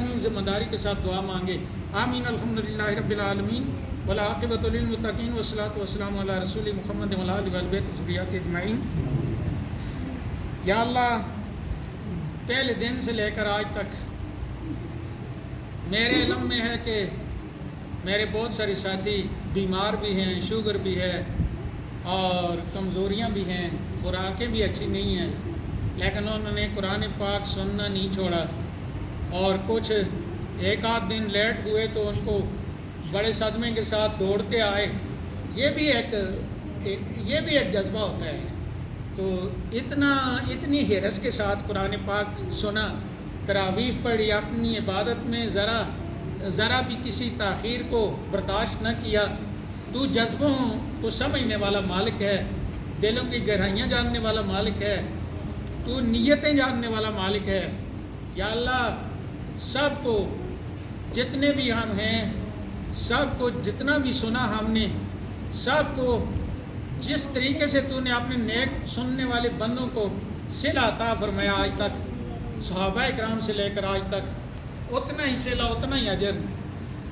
آدمی ذمہ داری کے ساتھ دعا مانگے. آمین. الحمدللہ رب العالمین والعاقبۃ للمتقین والصلاۃ والسلام علی رسول محمد وعلی آلہ وصحبہ ذریۃ اجمعین. یا اللہ، پہلے دن سے لے کر آج تک میرے علم میں ہے کہ میرے بہت سارے ساتھی بیمار بھی ہیں، شوگر بھی ہے اور کمزوریاں بھی ہیں، خوراکیں بھی اچھی نہیں ہیں، لیکن انہوں نے قرآن پاک سننا نہیں چھوڑا. اور کچھ ایک آدھ دن لیٹ ہوئے تو ان کو بڑے صدمے کے ساتھ دوڑتے آئے. یہ بھی ایک جذبہ ہوتا ہے. تو اتنی حرص کے ساتھ قرآن پاک سنا، تراویح پڑھی، اپنی عبادت میں ذرا بھی کسی تاخیر کو برداشت نہ کیا. تو جذبوں کو سمجھنے والا مالک ہے، دلوں کی گہرائیاں جاننے والا مالک ہے، تو نیتیں جاننے والا مالک ہے. یا اللہ، سب کو جتنے بھی ہم ہیں، سب کو جتنا بھی سنا ہم نے، سب کو جس طریقے سے تو نے اپنے نیک سننے والے بندوں کو صلہ عطا فرمایا آج تک، صحابہ کرام سے لے کر آج تک، اتنا ہی صلہ، اتنا ہی اجر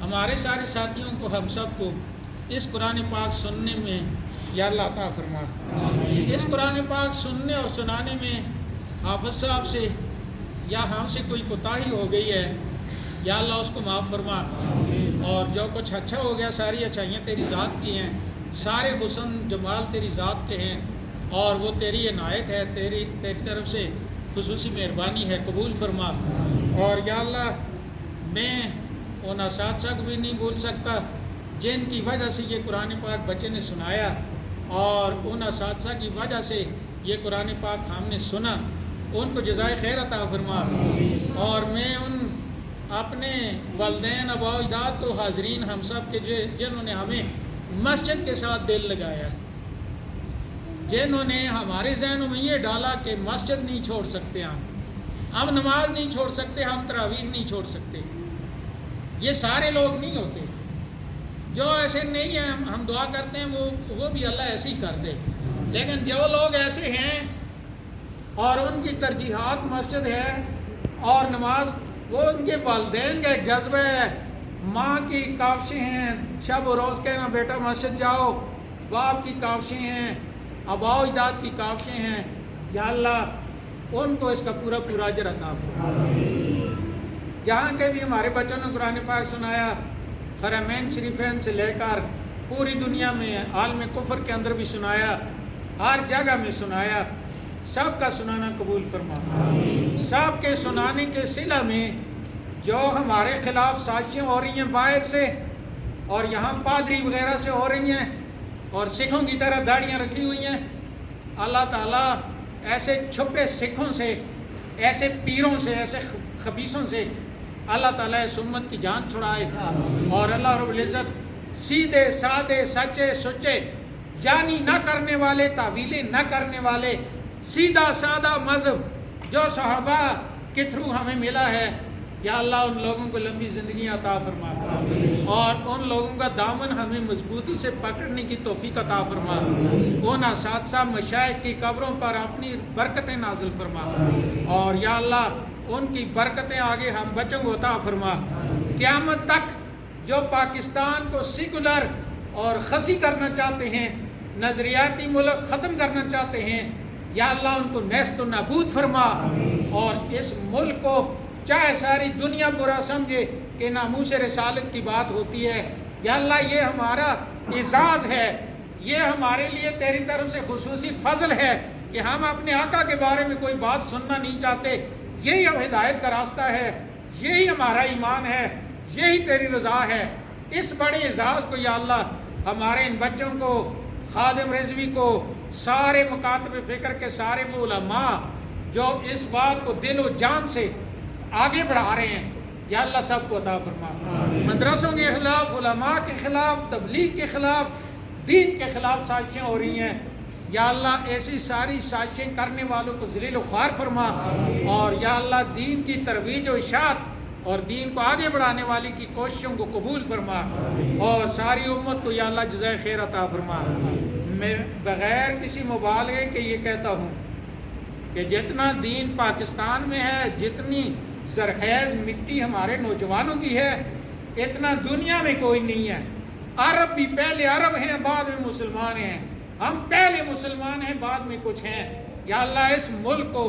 ہمارے سارے ساتھیوں کو، ہم سب کو اس قرآن پاک سننے میں یا اللہ عطا فرما. اس قرآن پاک سننے اور سنانے میں حافظ صاحب سے یا ہم سے کوئی کوتاہی ہو گئی ہے، یا اللہ اس کو معاف فرما. اور جو کچھ اچھا ہو گیا، ساری اچھائیاں تیری ذات کی ہیں، سارے حسن جمال تیری ذات کے ہیں، اور وہ تیری عنایت ہے، تیری طرف سے خصوصی مہربانی ہے، قبول فرما. اور یا اللہ، میں ان اساتذہ کو بھی نہیں بھول سکتا جن کی وجہ سے یہ قرآن پاک بچے نے سنایا، اور ان اساتذہ کی وجہ سے یہ قرآن پاک ہم نے سنا. ان کو جزائے خیر عطا فرما. اور میں ان اپنے والدین، آباء و اجداد کو، حاضرین ہم سب کے جنہوں نے ہمیں مسجد کے ساتھ دل لگایا، جنہوں نے ہمارے ذہنوں میں یہ ڈالا کہ مسجد نہیں چھوڑ سکتے، ہم نماز نہیں چھوڑ سکتے، ہم تراویح نہیں چھوڑ سکتے. یہ سارے لوگ نہیں ہوتے. جو ایسے نہیں ہیں، ہم دعا کرتے ہیں وہ بھی اللہ ایسے ہی کر دے. لیکن جو لوگ ایسے ہیں اور ان کی ترجیحات مسجد ہے اور نماز، وہ ان کے والدین کا ایک جذبہ ہے، ماں کی کاوشیں ہیں، شب و روز کہنا بیٹا مسجد جاؤ، باپ کی کاوشیں ہیں، آباء و اجداد کی کاوشیں ہیں. یا اللہ، ان کو اس کا پورا اجر عطا فرما. جہاں کے بھی ہمارے بچوں نے قرآن پاک سنایا، حرمین شریفین سے لے کر پوری دنیا میں، عالم کفر کے اندر بھی سنایا، ہر جگہ میں سنایا، سب کا سنانا قبول فرما. سب کے سنانے کے صلہ میں جو ہمارے خلاف سازشیں ہو رہی ہیں باہر سے، اور یہاں پادری وغیرہ سے ہو رہی ہیں، اور سکھوں کی طرح داڑیاں رکھی ہوئی ہیں، اللہ تعالیٰ ایسے چھپے سکھوں سے، ایسے پیروں سے، ایسے خبیثوں سے اللہ تعالیٰ اس امت کی جان چھڑائے. اور اللہ رب العزت سیدھے سادے سچے سچے یعنی نہ کرنے والے، تعویلیں نہ کرنے والے، سیدھا سادہ مذہب جو صحابہ کے تھرو ہمیں ملا ہے، یا اللہ ان لوگوں کو لمبی زندگی عطا فرما، اور ان لوگوں کا دامن ہمیں مضبوطی سے پکڑنے کی توفیق عطا فرما. ان اساتذہ مشائخ کی قبروں پر اپنی برکتیں نازل فرما، اور یا اللہ ان کی برکتیں آگے ہم بچوں کو عطا فرما. قیامت تک جو پاکستان کو سیکولر اور خسی کرنا چاہتے ہیں، نظریاتی ملک ختم کرنا چاہتے ہیں، یا اللہ ان کو نیست و نابود فرما. اور اس ملک کو چاہے ساری دنیا برا سمجھے کہ ناموس رسالت کی بات ہوتی ہے، یا اللہ یہ ہمارا اعزاز ہے، یہ ہمارے لیے تیری طرف سے خصوصی فضل ہے کہ ہم اپنے آقا کے بارے میں کوئی بات سننا نہیں چاہتے. یہی اب ہدایت کا راستہ ہے، یہی ہمارا ایمان ہے، یہی تیری رضا ہے. اس بڑے اعزاز کو یا اللہ ہمارے ان بچوں کو، خادم رضوی کو، سارے مکاتب فکر کے سارے وہ علماء جو اس بات کو دل و جان سے آگے بڑھا رہے ہیں، یا اللہ سب کو عطا فرما. مدرسوں کے خلاف، علماء کے خلاف، تبلیغ کے خلاف، دین کے خلاف سازشیں ہو رہی ہیں، یا اللہ ایسی ساری سازشیں کرنے والوں کو ذلیل و خوار فرما. اور یا اللہ دین کی ترویج و اشاعت اور دین کو آگے بڑھانے والی کی کوششوں کو قبول فرما، اور ساری امت کو یا اللہ جزائے خیر عطا فرما. میں بغیر کسی مبالغے کے یہ کہتا ہوں کہ جتنا دین پاکستان میں ہے، جتنی زرخیز مٹی ہمارے نوجوانوں کی ہے، اتنا دنیا میں کوئی نہیں ہے۔ عرب بھی پہلے عرب ہیں، بعد میں مسلمان ہیں، ہم پہلے مسلمان ہیں، بعد میں کچھ ہیں۔ یا اللہ اس ملک کو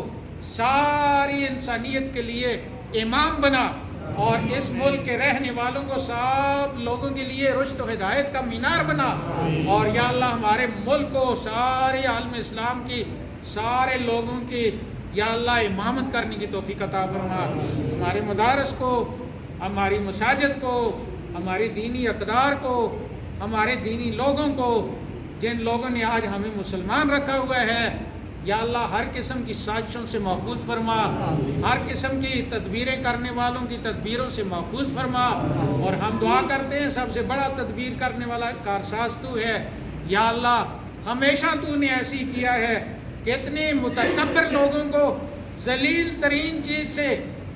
ساری انسانیت کے لیے امام بنا، اور اس ملک کے رہنے والوں کو سب لوگوں کے لیے رشد و ہدایت کا مینار بنا، اور یا اللہ ہمارے ملک کو سارے عالم اسلام کی سارے لوگوں کی یا اللہ امامت کرنے کی توفیق عطا فرما۔ ہمارے مدارس کو، ہماری مساجد کو، ہماری دینی اقدار کو، ہمارے دینی لوگوں کو، جن لوگوں نے آج ہمیں مسلمان رکھا ہوا ہے، یا اللہ ہر قسم کی سازشوں سے محفوظ فرما، ہر قسم کی تدبیریں کرنے والوں کی تدبیروں سے محفوظ فرما، اور ہم دعا کرتے ہیں سب سے بڑا تدبیر کرنے والا کارساز تو ہے۔ یا اللہ ہمیشہ تو نے ایسی کیا ہے کہ اتنے متکبر لوگوں کو ذلیل ترین چیز سے،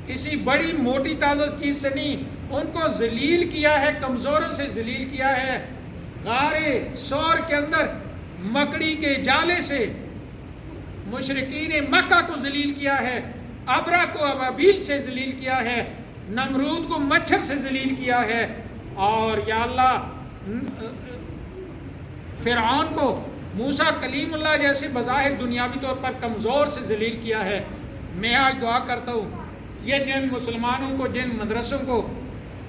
کسی بڑی موٹی تازہ چیز سے نہیں، ان کو ذلیل کیا ہے، کمزوروں سے ذلیل کیا ہے۔ غار سور کے اندر مکڑی کے جالے سے مشرکین مکہ کو ذلیل کیا ہے، ابرا کو ابابیل سے ذلیل کیا ہے، نمرود کو مچھر سے ذلیل کیا ہے، اور یا اللہ فرعون کو موسیٰ کلیم اللہ جیسے بظاہر دنیاوی طور پر کمزور سے ذلیل کیا ہے۔ میں آج دعا کرتا ہوں یہ جن مسلمانوں کو، جن مدرسوں کو،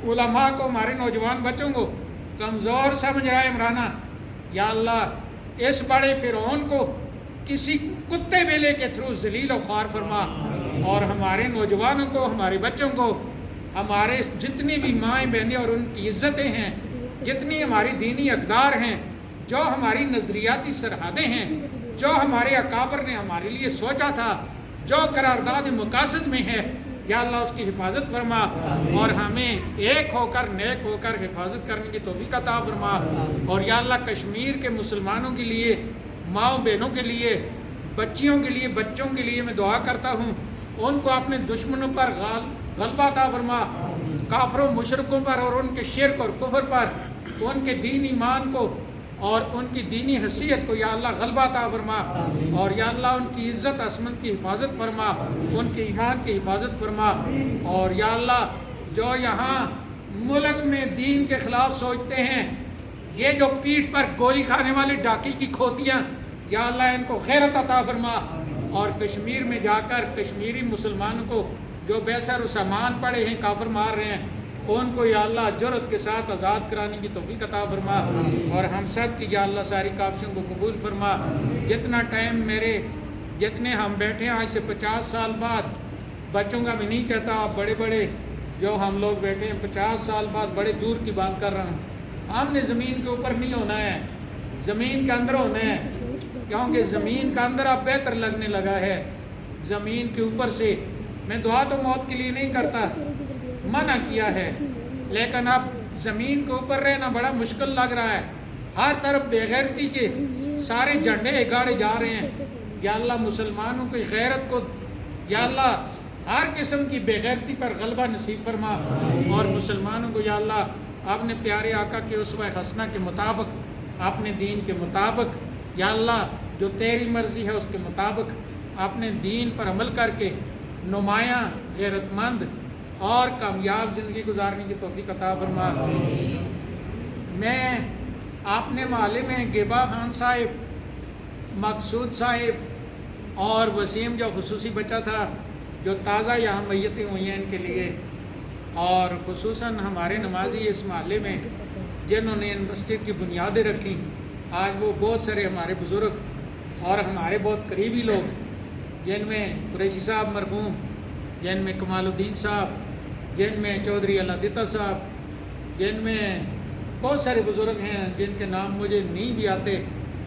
علماء کو، ہمارے نوجوان بچوں کو کمزور سمجھ رہا ہے عمرانہ، یا اللہ اس بڑے فرعون کو کسی کتے بیلے کے تھرو ذلیل و خوار فرما، اور ہمارے نوجوانوں کو، ہمارے بچوں کو، ہمارے جتنی بھی مائیں بہنیں اور ان کی عزتیں ہیں، جتنی ہماری دینی اقدار ہیں، جو ہماری نظریاتی سرحدیں ہیں، جو ہمارے اکابر نے ہمارے لیے سوچا تھا، جو قرارداد مقاصد میں ہے، یا اللہ اس کی حفاظت فرما، اور ہمیں ایک ہو کر نیک ہو کر حفاظت کرنے کی توفیق عطا فرما۔ اور یا اللہ کشمیر کے مسلمانوں کے لیے، ماؤں بہنوں کے لیے، بچیوں کے لیے، بچوں کے لیے میں دعا کرتا ہوں، ان کو اپنے دشمنوں پر غلبہ عطا فرما، کافروں مشرکوں پر اور ان کے شرک اور کفر پر، ان کے دین ایمان کو اور ان کی دینی حیثیت کو یا اللہ غلبہ عطا فرما، اور یا اللہ ان کی عزت عصمت کی حفاظت فرما، ان کے ایمان کی حفاظت فرما، اور یا اللہ جو یہاں ملک میں دین کے خلاف سوچتے ہیں، یہ جو پیٹھ پر گولی کھانے والے ڈاکی کی کھوتیاں، یا اللہ ان کو غیرت عطا فرما، اور کشمیر میں جا کر کشمیری مسلمانوں کو جو بے سر و سامان پڑے ہیں، کافر مار رہے ہیں، ان کو یا اللہ جرأت کے ساتھ آزاد کرانے کی توفیق عطا فرما، اور ہم سب کی یا اللہ ساری کاوشوں کو قبول فرما۔ جتنا ٹائم جتنے ہم بیٹھے ہیں آج سے 50 سال بعد، بچوں کا بھی نہیں کہتا، آپ بڑے بڑے جو ہم لوگ بیٹھے ہیں 50 سال بعد، بڑے دور کی بات کر رہا ہوں، ہم نے زمین کے اوپر نہیں ہونا ہے، زمین کے اندر ہونا ہے، کیونکہ زمین کا اندر اب بہتر لگنے لگا ہے زمین کے اوپر سے۔ میں دعا تو موت کے لیے نہیں کرتا، منع کیا ہے، لیکن اب زمین کے اوپر رہنا بڑا مشکل لگ رہا ہے، ہر طرف بے غیرتی کے سارے جھنڈے گاڑے جا رہے ہیں۔ یا اللہ مسلمانوں کی غیرت کو یا اللہ ہر قسم کی بے غیرتی پر غلبہ نصیب فرما، اور مسلمانوں کو یا اللہ اپنے پیارے آقا کے اسوہ حسنہ کے مطابق، اپنے دین کے مطابق، یا اللہ جو تیری مرضی ہے اس کے مطابق اپنے دین پر عمل کر کے نمایاں غیرت مند اور کامیاب زندگی گزارنے کی توفیق عطا فرما۔ میں اپنے محلے میں گیبا خان صاحب، مقصود صاحب اور وسیم جو خصوصی بچہ تھا، جو تازہ یہاں میتیں ہوئی ہیں، ان کے لیے، اور خصوصاً ہمارے نمازی اس محلے میں جنہوں نے ان مسجد کی بنیادیں رکھی، آج وہ بہت سارے ہمارے بزرگ اور ہمارے بہت قریبی لوگ، جن میں قریشی صاحب مرحوم، جن میں کمال الدین صاحب، جن میں چودھری اللہ دیتا صاحب، جن میں بہت سارے بزرگ ہیں جن کے نام مجھے نہیں بھی آتے،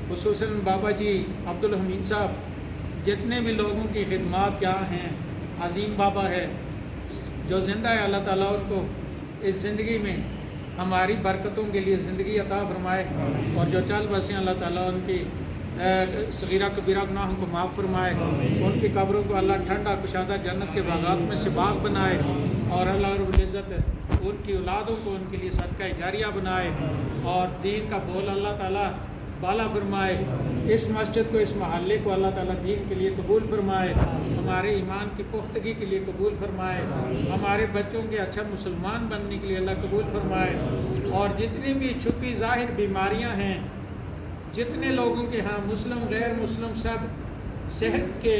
خصوصاً بابا جی عبدالحمید صاحب، جتنے بھی لوگوں کی خدمات یہاں ہیں، عظیم بابا ہے جو زندہ ہے، اللہ تعالیٰ ان کو اس زندگی میں ہماری برکتوں کے لیے زندگی عطا فرمائے، اور جو چل بسیں اللہ تعالیٰ ان کی صغیرہ کبیرہ گناہوں کو معاف فرمائے، ان کی قبروں کو اللہ ٹھنڈا کشادہ جنت کے باغات میں سے باغ بنائے، اور اللہ رب العزت ان کی اولادوں کو ان کے لیے صدقہ جاریہ بنائے، اور دین کا بول اللہ تعالیٰ بالا فرمائے، اس مسجد کو، اس محلے کو اللہ تعالیٰ دین کے لیے قبول فرمائے، ہمارے ایمان کی پختگی کے لیے قبول فرمائے، ہمارے بچوں کے اچھا مسلمان بننے کے لیے اللہ قبول فرمائے، اور جتنی بھی چھپی ظاہر بیماریاں ہیں، جتنے لوگوں کے ہاں مسلم غیر مسلم سب صحت کے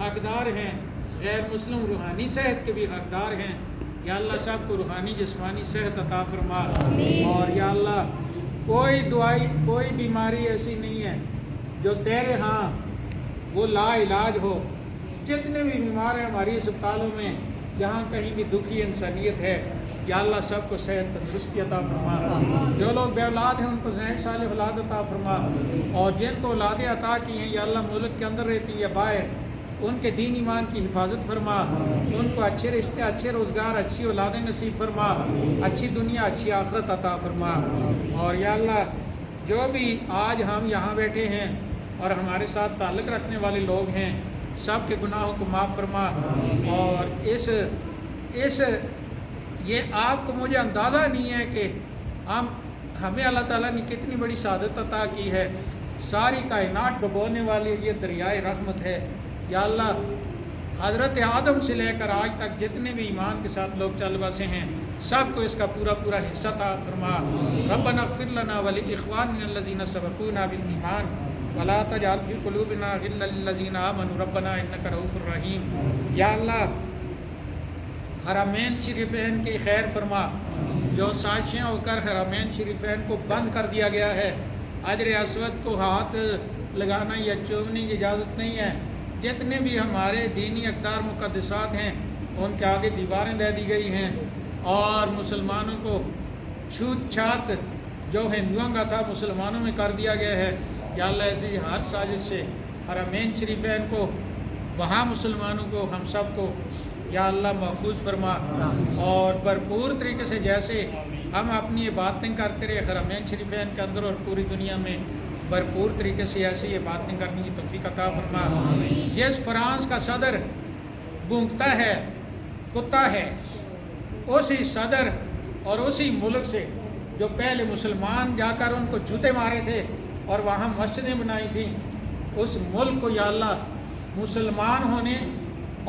حقدار ہیں، غیر مسلم روحانی صحت کے بھی حقدار ہیں، یا اللہ سب کو روحانی جسمانی صحت عطا فرما، اور یا اللہ کوئی بیماری ایسی نہیں ہے جو تیرے ہاں وہ لا علاج ہو۔ جتنے بھی بیمار ہیں ہماری اسپتالوں میں، جہاں کہیں بھی دکھی انسانیت ہے، یا اللہ سب کو صحت تندرستی عطا فرما، جو لوگ بے اولاد ہیں ان کو نیک صالح اولاد عطا فرما، اور جن کو اولادیں عطا کی ہیں یا اللہ ملک کے اندر رہتی ہے یا باہر، ان کے دین ایمان کی حفاظت فرما، ان کو اچھے رشتے، اچھے روزگار، اچھی اولادیں نصیب فرما، اچھی دنیا اچھی آخرت عطا فرما، اور یا اللہ جو بھی آج ہم یہاں بیٹھے ہیں اور ہمارے ساتھ تعلق رکھنے والے لوگ ہیں، سب کے گناہوں کو معاف فرما، اور یہ آپ کو مجھے اندازہ نہیں ہے کہ ہمیں اللہ تعالیٰ نے کتنی بڑی سعادت عطا کی ہے، ساری کائنات ڈبونے والی یہ دریائے رحمت ہے، یا اللہ حضرت آدم سے لے کر آج تک جتنے بھی ایمان کے ساتھ لوگ چل بسے ہیں، سب کو اس کا پورا پورا حصہ عطا فرما۔ ربنا اغفر لنا ولاخواننا الذین سبقونا بالایمان ولا تجعل فی قلوبنا غلا للذین آمنوا ربنا انک رؤوف رحیم۔ یا اللہ حرمین شریفین کی خیر فرما، جو سازشیں ہو کر حرمین شریفین کو بند کر دیا گیا ہے، حجر اسود کو ہاتھ لگانا یا چومنے کی اجازت نہیں ہے، جتنے بھی ہمارے دینی اقدار مقدسات ہیں ان کے آگے دیواریں دے دی گئی ہیں، اور مسلمانوں کو چھوت چھات جو ہندوؤں کا تھا مسلمانوں میں کر دیا گیا ہے، یا اللہ ایسی ہر سازش سے حرمین شریفین کو، وہاں مسلمانوں کو، ہم سب کو یا اللہ محفوظ فرما، اور بھرپور طریقے سے جیسے ہم اپنی عبادتیں کرتے رہے حرمین شریفین کے اندر اور پوری دنیا میں، بھرپور طریقے سے ایسی عبادتیں کرنے کی توفیق عطا فرما۔ جس فرانس کا صدر بھونکتا ہے، کتا ہے، اسی صدر اور اسی ملک سے جو پہلے مسلمان جا کر ان کو جوتے مارے تھے اور وہاں مسجدیں بنائی تھیں، اس ملک کو یا اللہ مسلمان ہونے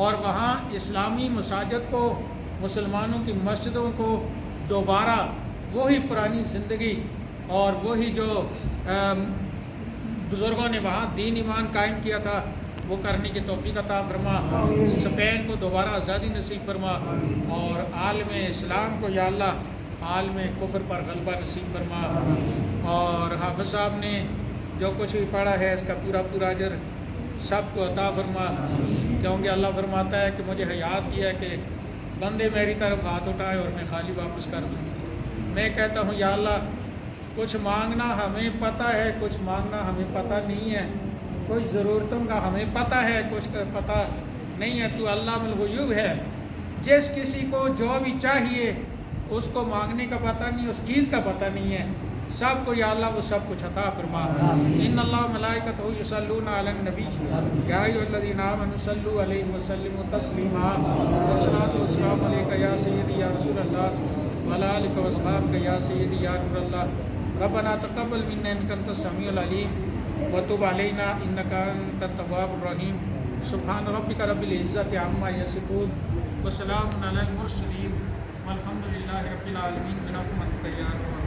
اور وہاں اسلامی مساجد کو، مسلمانوں کی مسجدوں کو دوبارہ وہی پرانی زندگی اور وہی جو بزرگوں نے وہاں دین ایمان قائم کیا تھا وہ کرنے کی توفیق عطا فرما۔ اسپین کو دوبارہ آزادی نصیب فرما، اور عالم اسلام کو یا اللہ عالم کفر پر غلبہ نصیب فرما، اور حافظ صاحب نے جو کچھ بھی پڑھا ہے اس کا پورا پورا اجر سب کو عطا فرما، کیونکہ اللہ فرماتا ہے کہ مجھے حیات کیا ہے کہ بندے میری طرف ہاتھ اٹھائیں اور میں خالی واپس کر دوں۔ میں کہتا ہوں یا اللہ کچھ مانگنا ہمیں پتہ ہے، کچھ مانگنا ہمیں پتہ نہیں ہے، کوئی ضرورتوں کا ہمیں پتہ ہے، کچھ کا پتہ نہیں ہے، تو علام الغیوب ہے، جس کسی کو جو بھی چاہیے اس کو مانگنے کا پتہ نہیں، اس چیز کا پتہ نہیں ہے، سب کو یا اللہ وہ سب کچھ عطا فرما۔ ان اللہ ملائکتہ یصلون علی النبی یا ایھا الذین آمنوا صلوا علیہ وسلموا تسلیما۔ الصلاۃ والسلام علیک یا سیدی یا رسول اللہ وعلی آلک واصحابک یا سیدی یا نور اللہ۔ ربنا تقبل منا انک انت السمیع العلیم وتب علینا انک انت التواب الرحیم۔ سبحان ربک رب العزۃ عما یصفون وسلام علی المرسلین والحمد للہ رب العالمین برحمتک یا ارحم